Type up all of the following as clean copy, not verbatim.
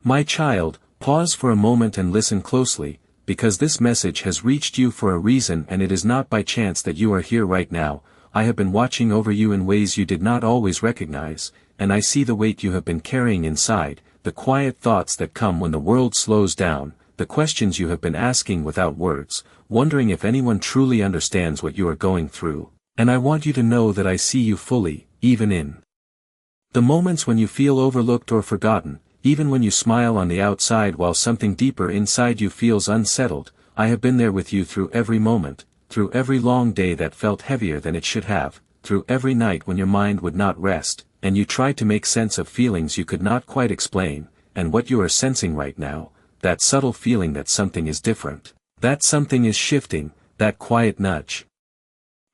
My child, pause for a moment and listen closely, because this message has reached you for a reason, and it is not by chance that you are here right now. I have been watching over you in ways you did not always recognize, and I see the weight you have been carrying inside, the quiet thoughts that come when the world slows down, the questions you have been asking without words, wondering if anyone truly understands what you are going through. And I want you to know that I see you fully, even in the moments when you feel overlooked or forgotten, even when you smile on the outside while something deeper inside you feels unsettled. I have been there with you through every moment, through every long day that felt heavier than it should have, through every night when your mind would not rest, and you tried to make sense of feelings you could not quite explain, and what you are sensing right now, that subtle feeling that something is different, that something is shifting, that quiet nudge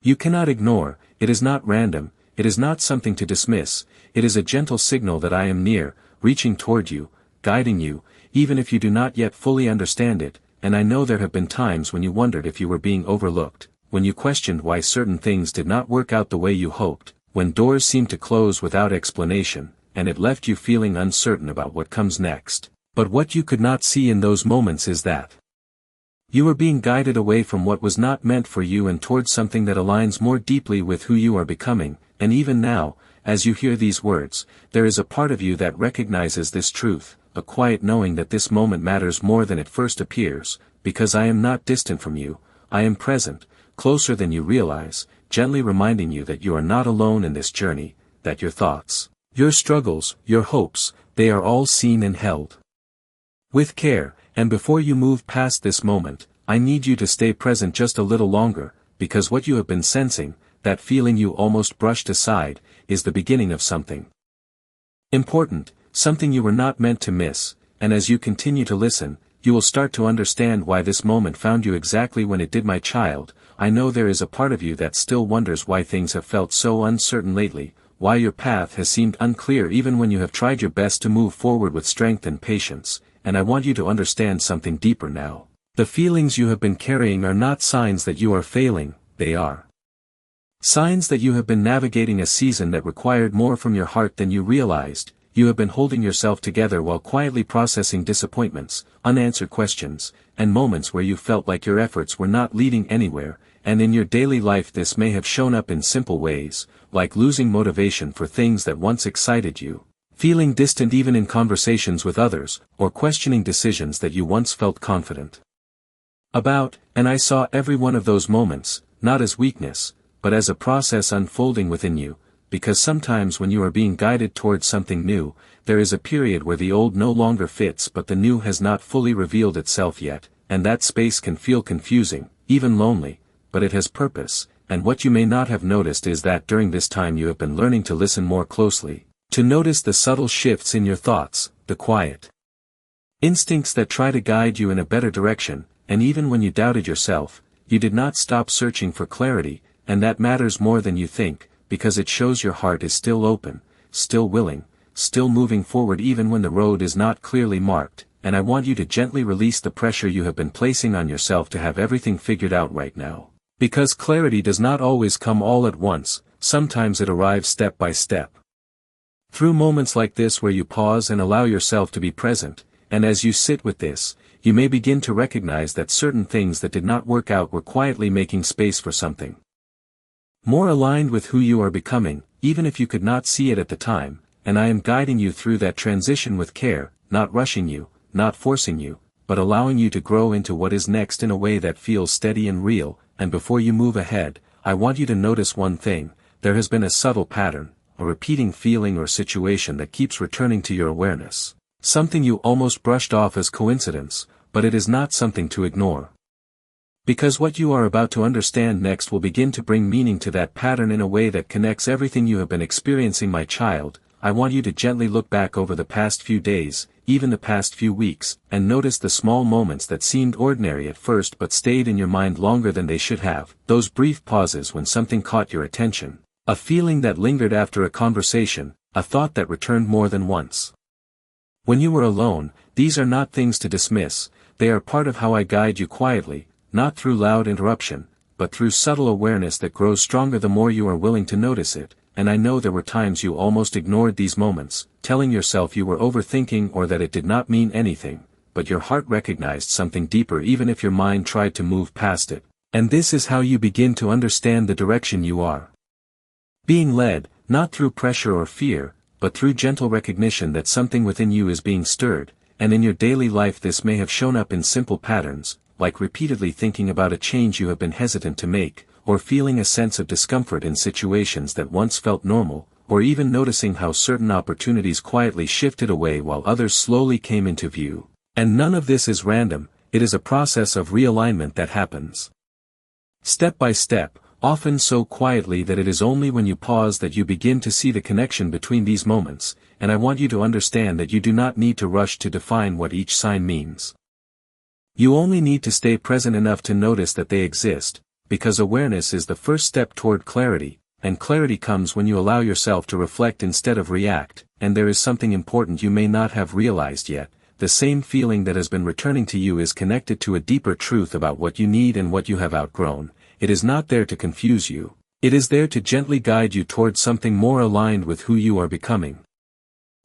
you cannot ignore. It is not random, it is not something to dismiss, it is a gentle signal that I am near, reaching toward you, guiding you, even if you do not yet fully understand it. And I know there have been times when you wondered if you were being overlooked, when you questioned why certain things did not work out the way you hoped, when doors seemed to close without explanation, and it left you feeling uncertain about what comes next. But what you could not see in those moments is that you were being guided away from what was not meant for you and towards something that aligns more deeply with who you are becoming. And even now, as you hear these words, there is a part of you that recognizes this truth, a quiet knowing that this moment matters more than it first appears, because I am not distant from you, I am present, closer than you realize, gently reminding you that you are not alone in this journey, that your thoughts, your struggles, your hopes, they are all seen and held with care. And before you move past this moment, I need you to stay present just a little longer, because what you have been sensing, that feeling you almost brushed aside, is the beginning of something important, something you were not meant to miss. And as you continue to listen, you will start to understand why this moment found you exactly when it did. My child, I know there is a part of you that still wonders why things have felt so uncertain lately, why your path has seemed unclear even when you have tried your best to move forward with strength and patience. And I want you to understand something deeper now. The feelings you have been carrying are not signs that you are failing, they are signs that you have been navigating a season that required more from your heart than you realized. You have been holding yourself together while quietly processing disappointments, unanswered questions, and moments where you felt like your efforts were not leading anywhere. And in your daily life this may have shown up in simple ways, like losing motivation for things that once excited you, feeling distant even in conversations with others, or questioning decisions that you once felt confident about. And I saw every one of those moments, not as weakness, but as a process unfolding within you, because sometimes when you are being guided towards something new, there is a period where the old no longer fits but the new has not fully revealed itself yet, and that space can feel confusing, even lonely, but it has purpose. And what you may not have noticed is that during this time you have been learning to listen more closely, to notice the subtle shifts in your thoughts, the quiet instincts that try to guide you in a better direction. And even when you doubted yourself, you did not stop searching for clarity, and that matters more than you think, because it shows your heart is still open, still willing, still moving forward even when the road is not clearly marked. And I want you to gently release the pressure you have been placing on yourself to have everything figured out right now. Because clarity does not always come all at once, sometimes it arrives step by step. Through moments like this where you pause and allow yourself to be present, and as you sit with this, you may begin to recognize that certain things that did not work out were quietly making space for something more aligned with who you are becoming, even if you could not see it at the time. And I am guiding you through that transition with care, not rushing you, not forcing you, but allowing you to grow into what is next in a way that feels steady and real. And before you move ahead, I want you to notice one thing. There has been a subtle pattern, a repeating feeling or situation that keeps returning to your awareness. Something you almost brushed off as coincidence, but it is not something to ignore. Because what you are about to understand next will begin to bring meaning to that pattern in a way that connects everything you have been experiencing. My child, I want you to gently look back over the past few days, even the past few weeks, and notice the small moments that seemed ordinary at first but stayed in your mind longer than they should have. Those brief pauses when something caught your attention, a feeling that lingered after a conversation, a thought that returned more than once when you were alone. These are not things to dismiss, they are part of how I guide you quietly, not through loud interruption, but through subtle awareness that grows stronger the more you are willing to notice it. and I know there were times you almost ignored these moments, telling yourself you were overthinking or that it did not mean anything, but your heart recognized something deeper even if your mind tried to move past it. And this is how you begin to understand the direction you are being led, not through pressure or fear, but through gentle recognition that something within you is being stirred, and in your daily life this may have shown up in simple patterns, like repeatedly thinking about a change you have been hesitant to make, or feeling a sense of discomfort in situations that once felt normal, or even noticing how certain opportunities quietly shifted away while others slowly came into view. And none of this is random, it is a process of realignment that happens step by step, often so quietly that it is only when you pause that you begin to see the connection between these moments, and I want you to understand that you do not need to rush to define what each sign means. You only need to stay present enough to notice that they exist, because awareness is the first step toward clarity, and clarity comes when you allow yourself to reflect instead of react, and there is something important you may not have realized yet. The same feeling that has been returning to you is connected to a deeper truth about what you need and what you have outgrown. It is not there to confuse you. It is there to gently guide you towards something more aligned with who you are becoming.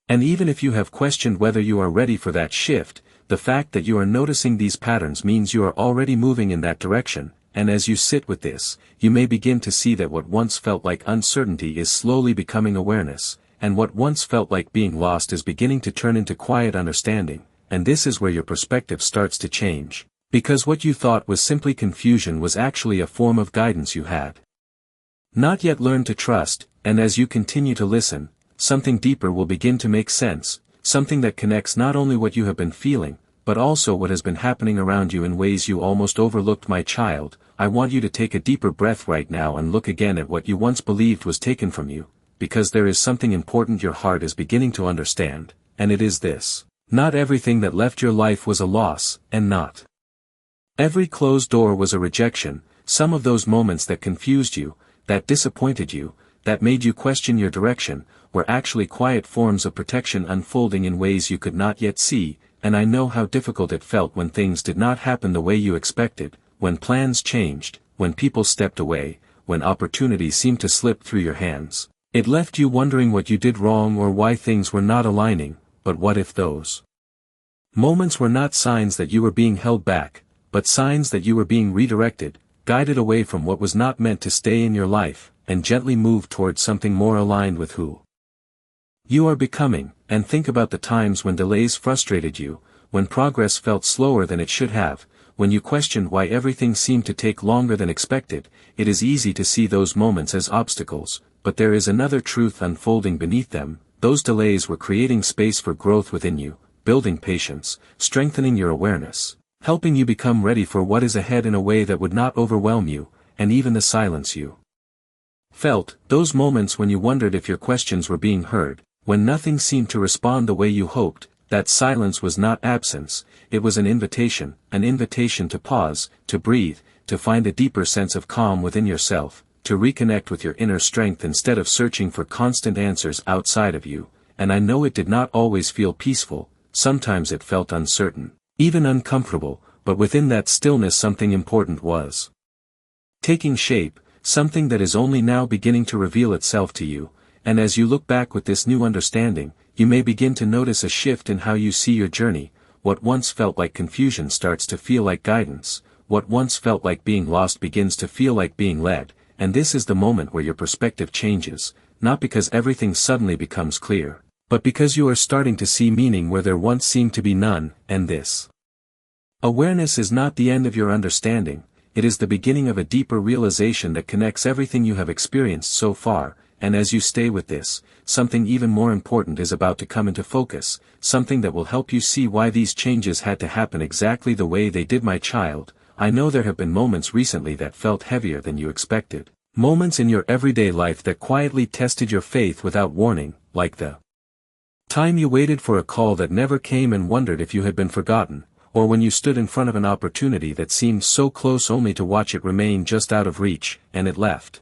And even if you have questioned whether you are ready for that shift, the fact that you are noticing these patterns means you are already moving in that direction, and as you sit with this, you may begin to see that what once felt like uncertainty is slowly becoming awareness, and what once felt like being lost is beginning to turn into quiet understanding, and this is where your perspective starts to change, because what you thought was simply confusion was actually a form of guidance you had not yet learned to trust, and as you continue to listen, something deeper will begin to make sense, something that connects not only what you have been feeling, but also what has been happening around you in ways you almost overlooked. My child, I want you to take a deeper breath right now and look again at what you once believed was taken from you, because there is something important your heart is beginning to understand, and it is this: not everything that left your life was a loss, and not every closed door was a rejection. Some of those moments that confused you, that disappointed you, that made you question your direction, were actually quiet forms of protection unfolding in ways you could not yet see, and I know how difficult it felt when things did not happen the way you expected, when plans changed, when people stepped away, when opportunities seemed to slip through your hands. It left you wondering what you did wrong or why things were not aligning, but what if those moments were not signs that you were being held back, but signs that you were being redirected, guided away from what was not meant to stay in your life, and gently moved towards something more aligned with who you are becoming? And think about the times when delays frustrated you, when progress felt slower than it should have, when you questioned why everything seemed to take longer than expected. It is easy to see those moments as obstacles, but there is another truth unfolding beneath them. Those delays were creating space for growth within you, building patience, strengthening your awareness, helping you become ready for what is ahead in a way that would not overwhelm you, and even the silence you felt, those moments when you wondered if your questions were being heard, when nothing seemed to respond the way you hoped, that silence was not absence, it was an invitation to pause, to breathe, to find a deeper sense of calm within yourself, to reconnect with your inner strength instead of searching for constant answers outside of you. And I know it did not always feel peaceful, sometimes it felt uncertain, even uncomfortable, but within that stillness something important was taking shape, something that is only now beginning to reveal itself to you. And as you look back with this new understanding, you may begin to notice a shift in how you see your journey. What once felt like confusion starts to feel like guidance, what once felt like being lost begins to feel like being led, and this is the moment where your perspective changes, not because everything suddenly becomes clear, but because you are starting to see meaning where there once seemed to be none. And this awareness is not the end of your understanding, it is the beginning of a deeper realization that connects everything you have experienced so far. And as you stay with this, something even more important is about to come into focus, something that will help you see why these changes had to happen exactly the way they did. My child, I know there have been moments recently that felt heavier than you expected, moments in your everyday life that quietly tested your faith without warning, like the time you waited for a call that never came and wondered if you had been forgotten, or when you stood in front of an opportunity that seemed so close only to watch it remain just out of reach, and it left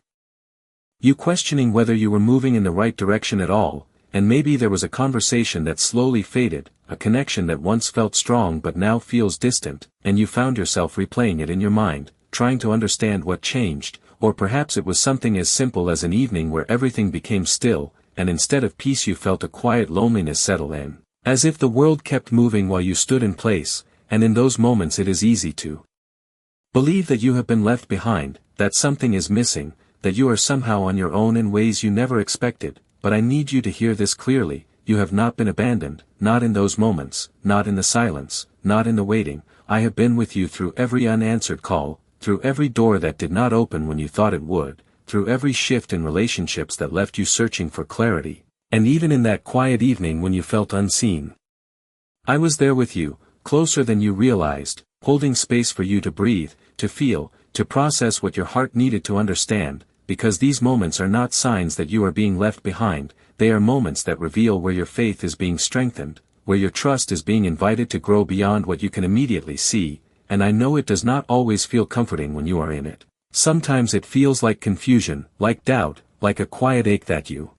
you questioning whether you were moving in the right direction at all. And maybe there was a conversation that slowly faded, a connection that once felt strong but now feels distant, and you found yourself replaying it in your mind, trying to understand what changed, or perhaps it was something as simple as an evening where everything became still, and instead of peace you felt a quiet loneliness settle in, as if the world kept moving while you stood in place, and in those moments it is easy to believe that you have been left behind, that something is missing, that you are somehow on your own in ways you never expected, but I need you to hear this clearly, you have not been abandoned, not in those moments, not in the silence, not in the waiting, I have been with you through every unanswered call, through every door that did not open when you thought it would, through every shift in relationships that left you searching for clarity, and even in that quiet evening when you felt unseen. I was there with you, closer than you realized, holding space for you to breathe, to feel, to process what your heart needed to understand, because these moments are not signs that you are being left behind, they are moments that reveal where your faith is being strengthened, where your trust is being invited to grow beyond what you can immediately see, and I know it does not always feel comforting when you are in it. Sometimes it feels like confusion, like doubt, like a quiet ache that you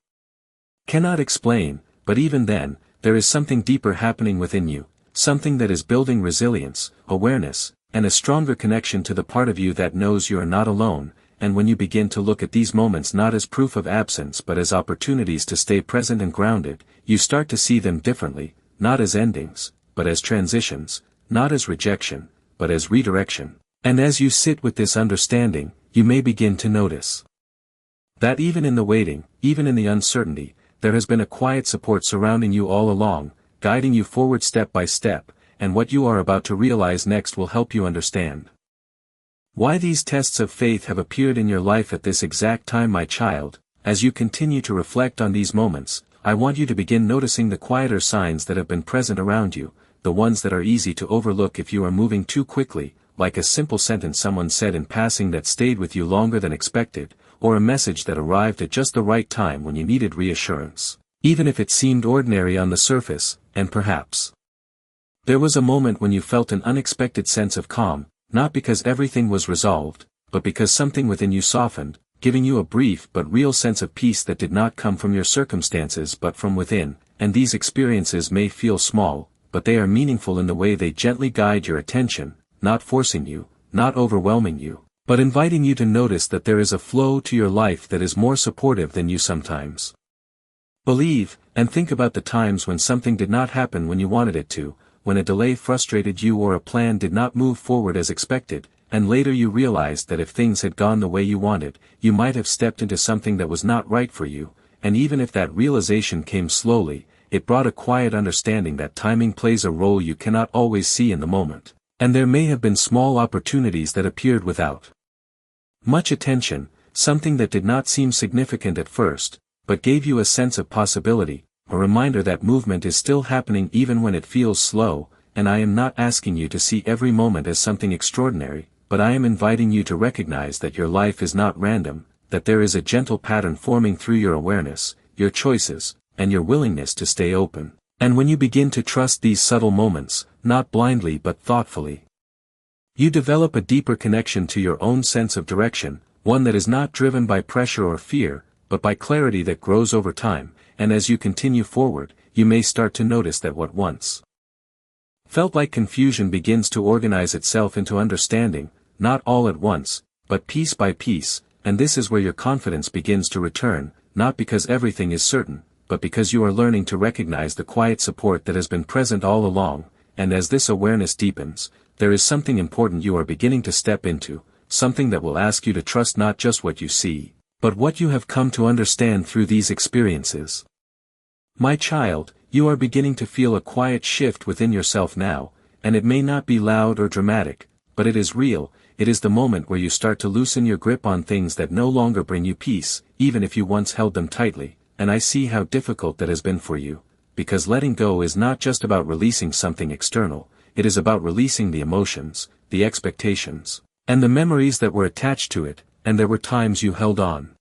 cannot explain, but even then, there is something deeper happening within you, something that is building resilience, awareness, and a stronger connection to the part of you that knows you are not alone, and when you begin to look at these moments not as proof of absence but as opportunities to stay present and grounded, you start to see them differently, not as endings, but as transitions, not as rejection, but as redirection. And as you sit with this understanding, you may begin to notice that even in the waiting, even in the uncertainty, there has been a quiet support surrounding you all along, guiding you forward step by step, and what you are about to realize next will help you understand why these tests of faith have appeared in your life at this exact time, my child. As you continue to reflect on these moments, I want you to begin noticing the quieter signs that have been present around you, the ones that are easy to overlook if you are moving too quickly, like a simple sentence someone said in passing that stayed with you longer than expected, or a message that arrived at just the right time when you needed reassurance, even if it seemed ordinary on the surface, and perhaps there was a moment when you felt an unexpected sense of calm, not because everything was resolved, but because something within you softened, giving you a brief but real sense of peace that did not come from your circumstances but from within, and these experiences may feel small, but they are meaningful in the way they gently guide your attention, not forcing you, not overwhelming you, but inviting you to notice that there is a flow to your life that is more supportive than you sometimes believe, and think about the times when something did not happen when you wanted it to, when a delay frustrated you or a plan did not move forward as expected, and later you realized that if things had gone the way you wanted, you might have stepped into something that was not right for you, and even if that realization came slowly, it brought a quiet understanding that timing plays a role you cannot always see in the moment, and there may have been small opportunities that appeared without much attention, something that did not seem significant at first, but gave you a sense of possibility, a reminder that movement is still happening even when it feels slow, and I am not asking you to see every moment as something extraordinary, but I am inviting you to recognize that your life is not random, that there is a gentle pattern forming through your awareness, your choices, and your willingness to stay open. And when you begin to trust these subtle moments, not blindly but thoughtfully, you develop a deeper connection to your own sense of direction, one that is not driven by pressure or fear, but by clarity that grows over time, and as you continue forward, you may start to notice that what once felt like confusion begins to organize itself into understanding, not all at once, but piece by piece, and this is where your confidence begins to return, not because everything is certain, but because you are learning to recognize the quiet support that has been present all along, and as this awareness deepens, there is something important you are beginning to step into, something that will ask you to trust not just what you see, but what you have come to understand through these experiences. My child, you are beginning to feel a quiet shift within yourself now, and it may not be loud or dramatic, but it is real. It is the moment where you start to loosen your grip on things that no longer bring you peace, even if you once held them tightly, and I see how difficult that has been for you, because letting go is not just about releasing something external, it is about releasing the emotions, the expectations, and the memories that were attached to it, and there were times you held on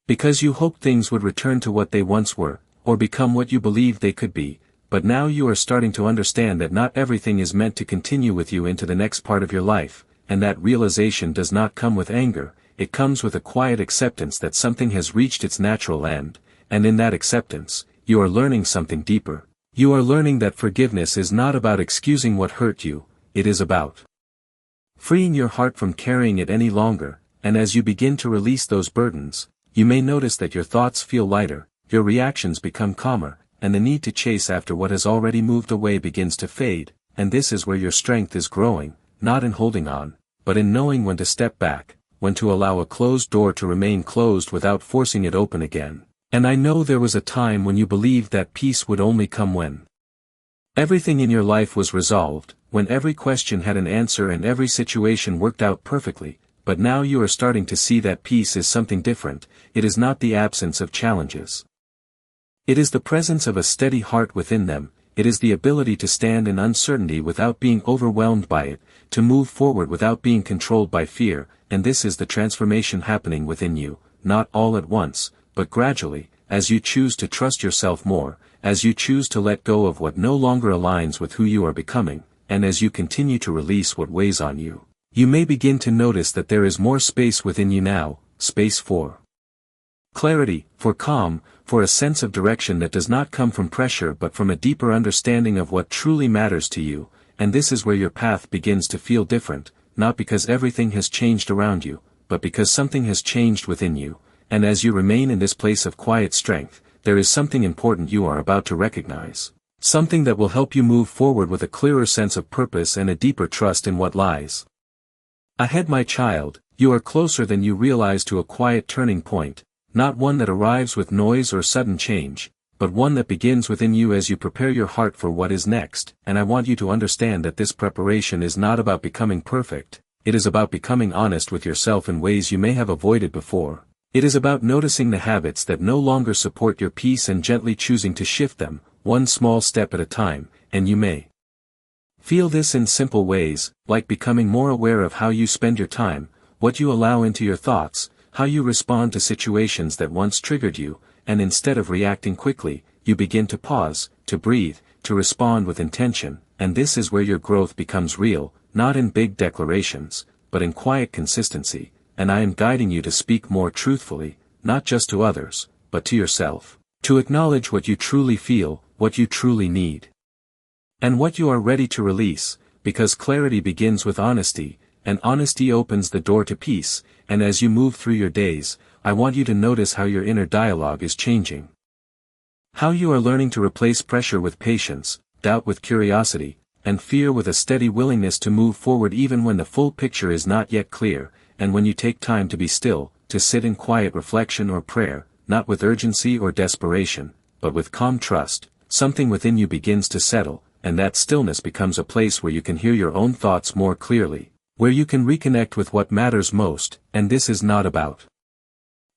because you hoped things would return to what they once were, or become what you believed they could be, but now you are starting to understand that not everything is meant to continue with you into the next part of your life, and that realization does not come with anger, it comes with a quiet acceptance that something has reached its natural end, and in that acceptance, you are learning something deeper. You are learning that forgiveness is not about excusing what hurt you, it is about freeing your heart from carrying it any longer. And as you begin to release those burdens, you may notice that your thoughts feel lighter, your reactions become calmer, and the need to chase after what has already moved away begins to fade, and this is where your strength is growing, not in holding on, but in knowing when to step back, when to allow a closed door to remain closed without forcing it open again. And I know there was a time when you believed that peace would only come when everything in your life was resolved, when every question had an answer and every situation worked out perfectly. But now you are starting to see that peace is something different. It is not the absence of challenges. It is the presence of a steady heart within them. It is the ability to stand in uncertainty without being overwhelmed by it, to move forward without being controlled by fear, and this is the transformation happening within you, not all at once, but gradually, as you choose to trust yourself more, as you choose to let go of what no longer aligns with who you are becoming, and as you continue to release what weighs on you. You may begin to notice that there is more space within you now, space for clarity, for calm, for a sense of direction that does not come from pressure but from a deeper understanding of what truly matters to you, and this is where your path begins to feel different, not because everything has changed around you, but because something has changed within you, and as you remain in this place of quiet strength, there is something important you are about to recognize. Something that will help you move forward with a clearer sense of purpose and a deeper trust in what lies ahead. My child, you are closer than you realize to a quiet turning point, not one that arrives with noise or sudden change, but one that begins within you as you prepare your heart for what is next. And I want you to understand that this preparation is not about becoming perfect, it is about becoming honest with yourself in ways you may have avoided before. It is about noticing the habits that no longer support your peace and gently choosing to shift them, one small step at a time, and you may feel this in simple ways, like becoming more aware of how you spend your time, what you allow into your thoughts, how you respond to situations that once triggered you, and instead of reacting quickly, you begin to pause, to breathe, to respond with intention, and this is where your growth becomes real, not in big declarations, but in quiet consistency, and I am guiding you to speak more truthfully, not just to others, but to yourself, to acknowledge what you truly feel, what you truly need, and what you are ready to release, because clarity begins with honesty, and honesty opens the door to peace. And as you move through your days, I want you to notice how your inner dialogue is changing. How you are learning to replace pressure with patience, doubt with curiosity, and fear with a steady willingness to move forward even when the full picture is not yet clear, and when you take time to be still, to sit in quiet reflection or prayer, not with urgency or desperation, but with calm trust, something within you begins to settle, and that stillness becomes a place where you can hear your own thoughts more clearly, where you can reconnect with what matters most. And this is not about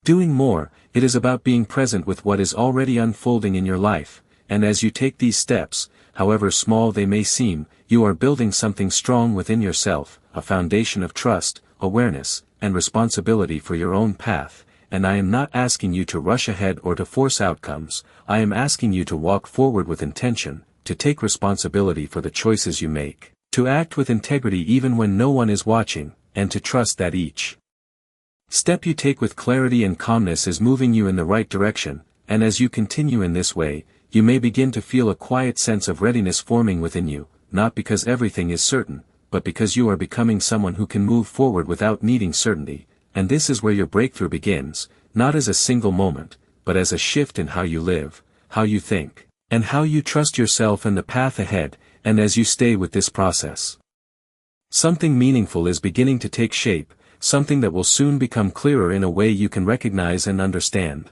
doing more, it is about being present with what is already unfolding in your life, and as you take these steps, however small they may seem, you are building something strong within yourself, a foundation of trust, awareness, and responsibility for your own path. And I am not asking you to rush ahead or to force outcomes, I am asking you to walk forward with intention, to take responsibility for the choices you make, to act with integrity even when no one is watching, and to trust that each step you take with clarity and calmness is moving you in the right direction. And as you continue in this way, you may begin to feel a quiet sense of readiness forming within you, not because everything is certain, but because you are becoming someone who can move forward without needing certainty. And this is where your breakthrough begins, not as a single moment, but as a shift in how you live, how you think, and how you trust yourself and the path ahead. And as you stay with this process, something meaningful is beginning to take shape, something that will soon become clearer in a way you can recognize and understand.